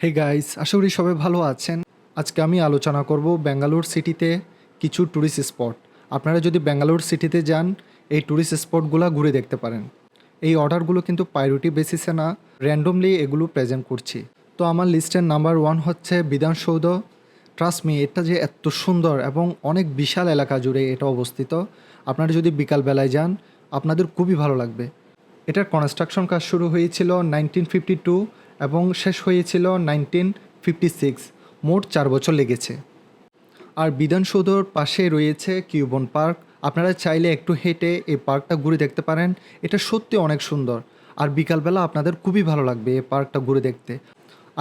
Hey guys, আশা করি সবাই ভালো আছেন। আজকে আমি আলোচনা করব ব্যাঙ্গালোর সিটিতে কিছু ট্যুরিস্ট স্পট। আপনারা যদি ব্যাঙ্গালোর সিটিতে যান, এই ট্যুরিস্ট স্পটগুলো ঘুরে দেখতে পারেন। এই অর্ডারগুলো কিন্তু প্রায়োরিটি বেসিসে না, র্যান্ডমলি এগুলো প্রেজেন্ট করছি। তো আমার লিস্টের নাম্বার 1 হচ্ছে বিধানসৌধ। ট্রাস্ট মি, এটা যে এত সুন্দর এবং অনেক বিশাল এলাকা জুড়ে এটা অবস্থিত। আপনারা যদি বিকালবেলায় যান, আপনাদের খুবই ভালো লাগবে। এটার কনস্ট্রাকশন কাজ শুরু হয়েছিল 1952 এবং শেষ হয়েছিল 1956। মোট 4 বছর লেগেছে। আর বিধানসৌধর পাশে রয়েছে কিউবন পার্ক। আপনারা চাইলে একটু হেঁটে এই পার্কটা ঘুরে দেখতে পারেন। এটা সত্যি অনেক সুন্দর। আর বিকালবেলা আপনাদের খুবই ভালো লাগবে এই পার্কটা ঘুরে দেখতে।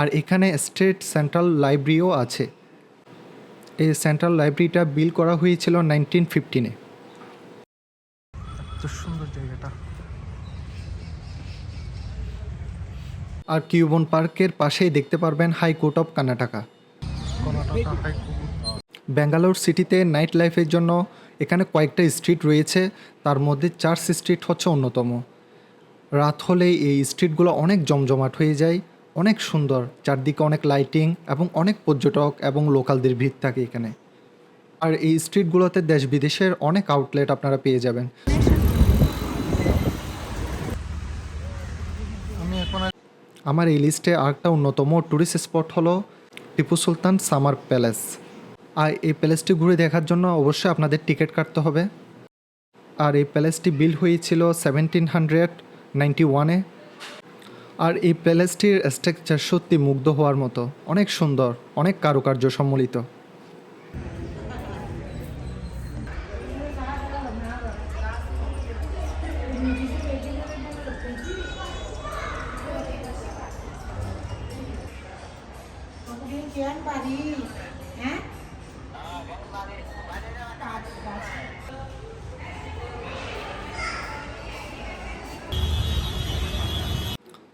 আর এখানে স্টেট সেন্ট্রাল লাইব্রেরিও আছে। এই সেন্ট্রাল লাইব্রেরিটা বিল্ড করা হয়েছিল 1915-এ। এত সুন্দর জায়গাটা। আর কিউবন পার্কের পাশেই দেখতে পারবেন হাইকোর্ট অফ কর্ণাটকা। ব্যাঙ্গালোর সিটিতে নাইট লাইফের জন্য এখানে কয়েকটা স্ট্রিট রয়েছে, তার মধ্যে চার্চ স্ট্রিট হচ্ছে অন্যতম। রাত হলেই এই স্ট্রিটগুলো অনেক জমজমাট হয়ে যায়, অনেক সুন্দর, চারদিকে অনেক লাইটিং এবং অনেক পর্যটক এবং লোকালদের ভিড় থাকে এখানে। আর এই স্ট্রিটগুলোতে দেশ বিদেশের অনেক আউটলেট আপনারা পেয়ে যাবেন। আমার এই লিস্টে আরেকটা অন্যতম ট্যুরিস্ট স্পট হলো টিপু সুলতান সামার প্যালেস। আর এই প্যালেসটি ঘুরে দেখার জন্য অবশ্যই আপনাদের টিকিট কাটতে হবে। আর এই প্যালেসটি বিল্ড হয়েছিল 1791-এ। আর এই প্যালেসটির স্ট্রাকচার সত্যি মুগ্ধ হওয়ার মতো, অনেক সুন্দর, অনেক কারুকার্য সম্মিলিত।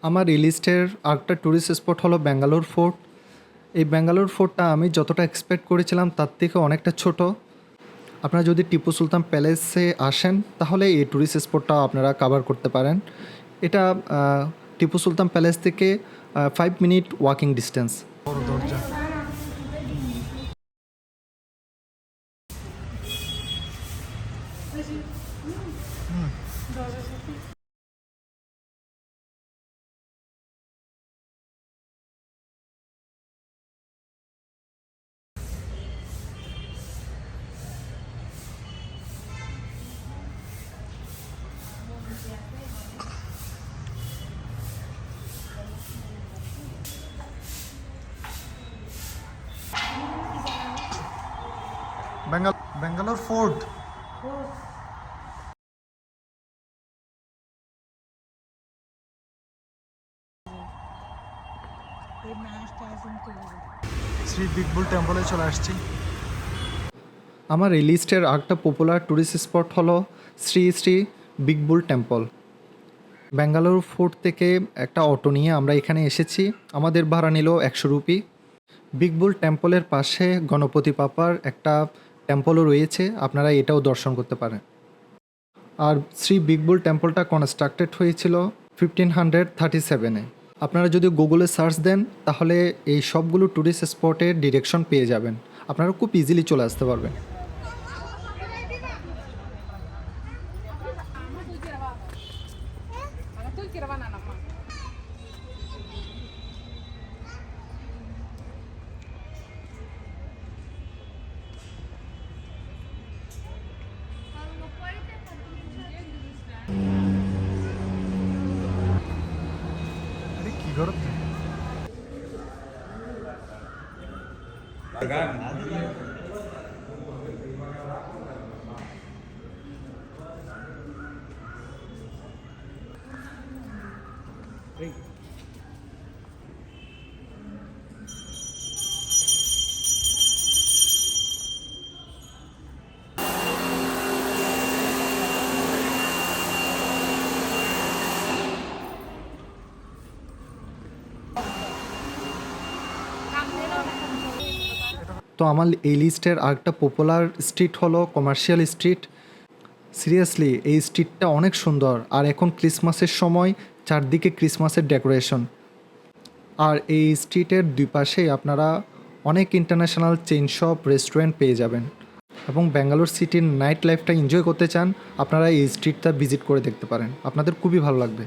আমার এই লিস্টের আরেকটা ট্যুরিস্ট স্পট হলো ব্যাঙ্গালোর ফোর্ট। এই ব্যাঙ্গালোর ফোর্টটা আমি যতটা এক্সপেক্ট করেছিলাম তার থেকে অনেকটা ছোট। আপনারা যদি টিপু সুলতান প্যালেসে আসেন তাহলে এই ট্যুরিস্ট স্পটটা আপনারা কভার করতে পারেন। এটা টিপু সুলতান প্যালেস থেকে 5 মিনিট ওয়াকিং ডিস্টেন্স। বড় দরজা। Bangalore fort. Shri big bull টেম্পলে চলে আসছি। আমার এই লিস্টের আরেকটা পপুলার ট্যুরিস্ট স্পট হলো শ্রী শ্রী বিগ বুল টেম্পল। ব্যাঙ্গালোর ফোর্ট থেকে একটা অটো নিয়ে আমরা এখানে এসেছি। আমাদের ভাড়া নিল 100 রুপি। বিগ বুল টেম্পলের পাশে গণপতি পাপার একটা টেম্পলও রয়েছে, আপনারা এটাও দর্শন করতে পারেন। আর শ্রী বিগ বুল টেম্পলটা কনস্ট্রাক্টেড হয়েছিল 1537-এ। আপনারা যদি গুগলে সার্চ দেন তাহলে এই সবগুলো ট্যুরিস্ট স্পটের ডিরেকশন পেয়ে যাবেন, আপনারা খুব ইজিলি চলে আসতে পারবেন। কি করতে তো আমার এই লিস্টের আরেকটা পপুলার স্ট্রিট হলো কমার্শিয়াল স্ট্রিট। সিরিয়াসলি এই স্ট্রিটটা অনেক সুন্দর। আর এখন ক্রিসমাসের সময় চারদিকে ক্রিসমাসের ডেকোরেশন। আর এই স্ট্রিটের দুই পাশেই আপনারা অনেক ইন্টারন্যাশনাল চেইন শপ রেস্টুরেন্ট পেয়ে যাবেন। এবং ব্যাঙ্গালোর সিটির নাইট লাইফটা এনজয় করতে চান, আপনারা এই স্ট্রিটটা ভিজিট করে দেখতে পারেন, আপনাদের খুবই ভালো লাগবে।